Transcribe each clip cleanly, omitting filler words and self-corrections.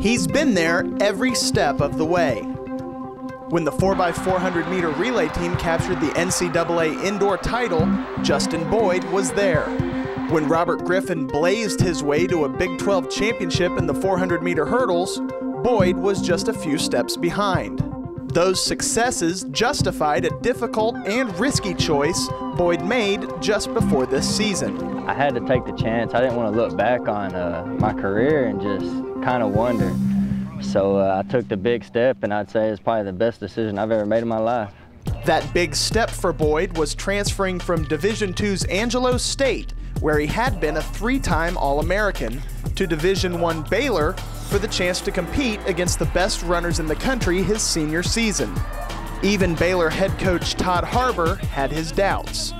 He's been there every step of the way. When the 4x400 meter relay team captured the NCAA indoor title, Justin Boyd was there. When Robert Griffin blazed his way to a Big 12 championship in the 400 meter hurdles, Boyd was just a few steps behind. Those successes justified a difficult and risky choice Boyd made just before this season. I had to take the chance. I didn't want to look back on my career and just kind of wonder. So I took the big step, and I'd say it's probably the best decision I've ever made in my life. That big step for Boyd was transferring from Division II's Angelo State, where he had been a three-time All-American, to Division I Baylor for the chance to compete against the best runners in the country his senior season. Even Baylor head coach Todd Harbor had his doubts.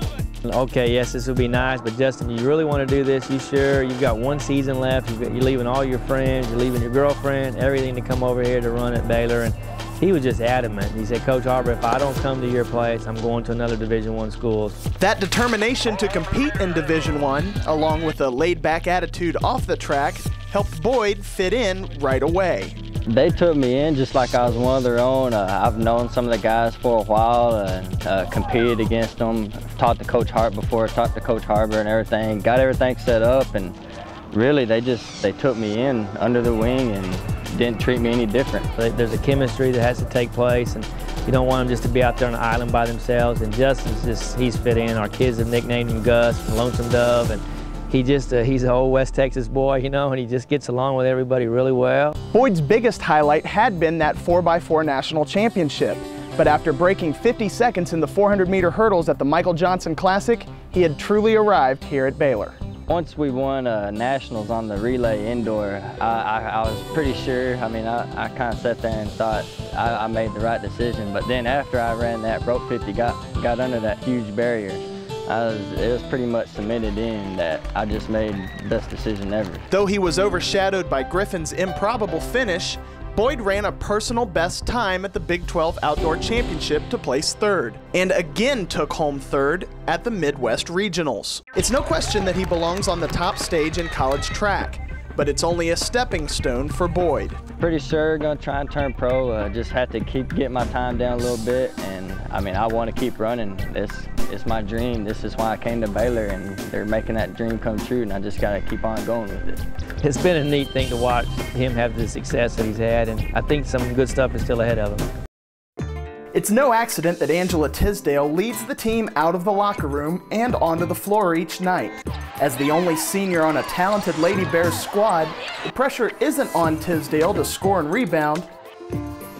Okay, yes, this would be nice, but Justin, you really want to do this? You sure? You've got one season left. You're leaving all your friends, you're leaving your girlfriend, everything to come over here to run at Baylor. And he was just adamant. He said, Coach Harbor, if I don't come to your place, I'm going to another Division I school. That determination to compete in Division I, along with a laid-back attitude off the track, helped Boyd fit in right away. They took me in just like I was one of their own. I've known some of the guys for a while, competed against them, talked to Coach Hart before, talked to Coach Harbor and everything, got everything set up, and really they took me in under the wing and didn't treat me any different. There's a chemistry that has to take place, and you don't want them just to be out there on an island by themselves, and Justin's he's fit in. Our kids have nicknamed him Gus, Lonesome Dove, and he's an old West Texas boy, you know, and he just gets along with everybody really well. Boyd's biggest highlight had been that 4x4 national championship, but after breaking 50 seconds in the 400 meter hurdles at the Michael Johnson Classic, he had truly arrived here at Baylor. Once we won nationals on the relay indoor, I was pretty sure. I mean, I kind of sat there and thought I made the right decision, but then after I ran that broke 50, got under that huge barrier, it was pretty much cemented in that I just made the best decision ever. Though he was overshadowed by Griffin's improbable finish, Boyd ran a personal best time at the Big 12 Outdoor Championship to place third, and again took home third at the Midwest Regionals. It's no question that he belongs on the top stage in college track, but it's only a stepping stone for Boyd. Pretty sure gonna try and turn pro. Just had to keep getting my time down a little bit, and I mean, I want to keep running. It's my dream. This is why I came to Baylor, and they're making that dream come true, and I just gotta keep on going with it. It's been a neat thing to watch him have the success that he's had, and I think some good stuff is still ahead of him. It's no accident that Angela Tisdale leads the team out of the locker room and onto the floor each night. As the only senior on a talented Lady Bears squad, the pressure isn't on Tisdale to score and rebound,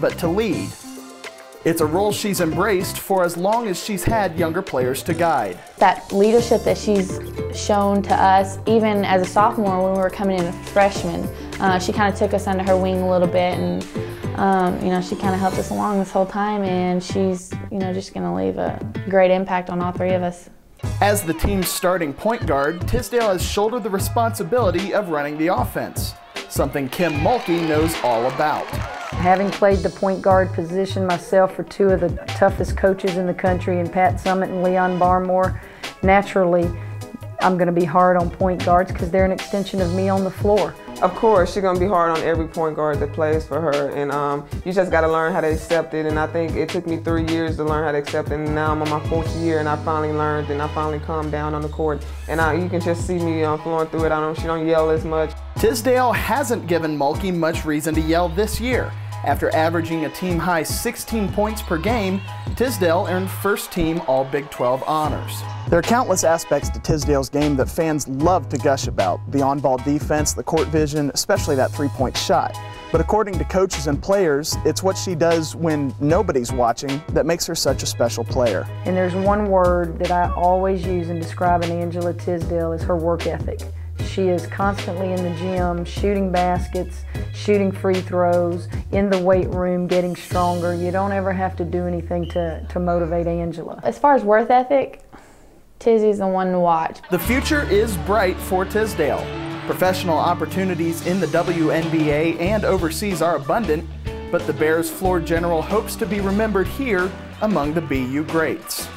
but to lead. It's a role she's embraced for as long as she's had younger players to guide. That leadership that she's shown to us, even as a sophomore when we were coming in as freshmen, she kind of took us under her wing a little bit, and you know, she kind of helped us along this whole time, and she's, you know, just going to leave a great impact on all three of us. As the team's starting point guard, Tisdale has shouldered the responsibility of running the offense, something Kim Mulkey knows all about. Having played the point guard position myself for two of the toughest coaches in the country, in Pat Summitt and Leon Barmore, naturally I'm going to be hard on point guards because they're an extension of me on the floor. Of course, she's going to be hard on every point guard that plays for her, and you just got to learn how to accept it, and I think it took me 3 years to learn how to accept it, and now I'm on my 4th year, and I finally learned, and I finally calmed down on the court, and you can just see me flowing through it. She don't yell as much. Tisdale hasn't given Mulkey much reason to yell this year. After averaging a team-high 16 points per game, Tisdale earned first-team All-Big 12 honors. There are countless aspects to Tisdale's game that fans love to gush about. The on-ball defense, the court vision, especially that three-point shot. But according to coaches and players, it's what she does when nobody's watching that makes her such a special player. And there's one word that I always use in describing Angela Tisdale is her work ethic. She is constantly in the gym, shooting baskets, shooting free throws, in the weight room, getting stronger. You don't ever have to do anything to motivate Angela. As far as work ethic, Tizzy's the one to watch. The future is bright for Tisdale. Professional opportunities in the WNBA and overseas are abundant, but the Bears floor general hopes to be remembered here among the BU greats.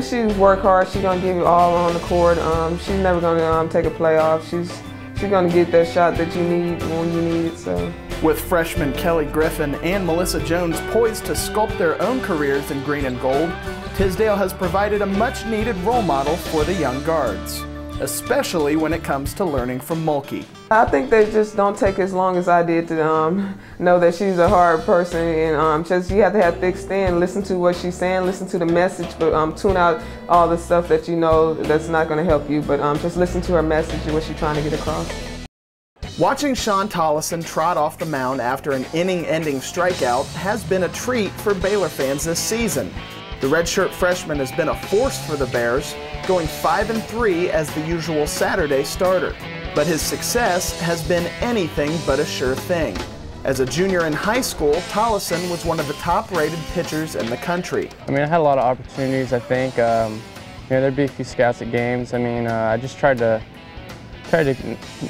She work hard. She's gonna give you all on the court. She's never gonna take a play off. She's gonna get that shot that you need when you need it. So. With freshmen Kelly Griffin and Melissa Jones poised to sculpt their own careers in green and gold, Tisdale has provided a much-needed role model for the young guards, especially when it comes to learning from Mulkey. I think they just don't take as long as I did to know that she's a hard person, and just you have to have thick skin, listen to what she's saying, listen to the message, but tune out all the stuff that you know that's not going to help you, but just listen to her message and what she's trying to get across. Watching Shawn Tolleson trot off the mound after an inning-ending strikeout has been a treat for Baylor fans this season. The redshirt freshman has been a force for the Bears, going 5-3 as the usual Saturday starter. But his success has been anything but a sure thing. As a junior in high school, Tolleson was one of the top-rated pitchers in the country. I mean, I had a lot of opportunities, I think. There'd be a few scouts at games. I mean, I just tried to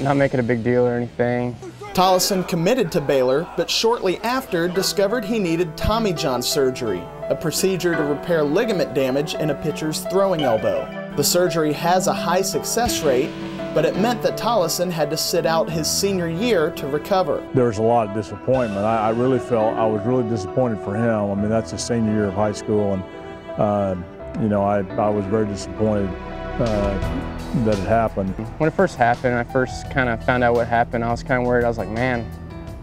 not make it a big deal or anything. Tolleson committed to Baylor, but shortly after discovered he needed Tommy John surgery, a procedure to repair ligament damage in a pitcher's throwing elbow. The surgery has a high success rate, but it meant that Tolleson had to sit out his senior year to recover. There was a lot of disappointment. I really felt I was really disappointed for him. I mean, that's his senior year of high school, and I was very disappointed that it happened. When it first happened, I first kind of found out what happened, I was kind of worried. I was like, man,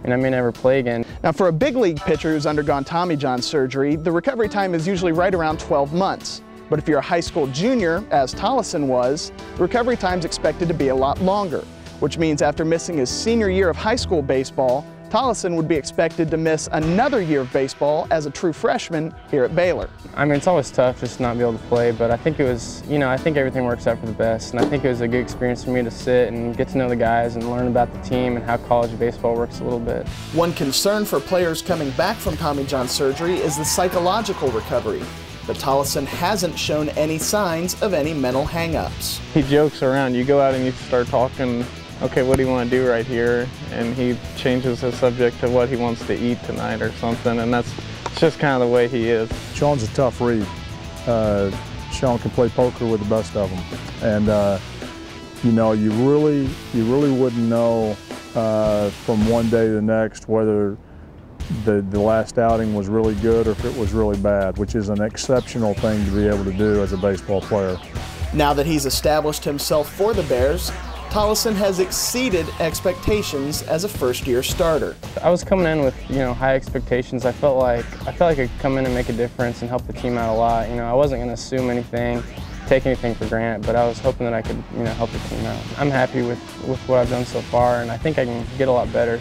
I may never play again. Now, for a big league pitcher who's undergone Tommy John surgery, the recovery time is usually right around 12 months. But if you're a high school junior, as Tolleson was, the recovery time's expected to be a lot longer, which means after missing his senior year of high school baseball, Tolleson would be expected to miss another year of baseball as a true freshman here at Baylor. I mean, it's always tough just not be able to play, but I think it was, I think everything works out for the best, and I think it was a good experience for me to sit and get to know the guys and learn about the team and how college baseball works a little bit. One concern for players coming back from Tommy John surgery is the psychological recovery, but Tolleson hasn't shown any signs of any mental hang-ups. He jokes around. You go out and you start talking, okay, what do you want to do right here? And he changes the subject to what he wants to eat tonight or something, and it's just kind of the way he is. Shawn's a tough read. Shawn can play poker with the best of them, and you really wouldn't know from one day to the next whether the last outing was really good or if it was really bad, which is an exceptional thing to be able to do as a baseball player. Now that he's established himself for the Bears, Tolleson has exceeded expectations as a first-year starter. I was coming in with, high expectations. I felt like I could come in and make a difference and help the team out a lot. I wasn't going to assume anything, take anything for granted, but I was hoping that I could, help the team out. I'm happy with what I've done so far, and I think I can get a lot better.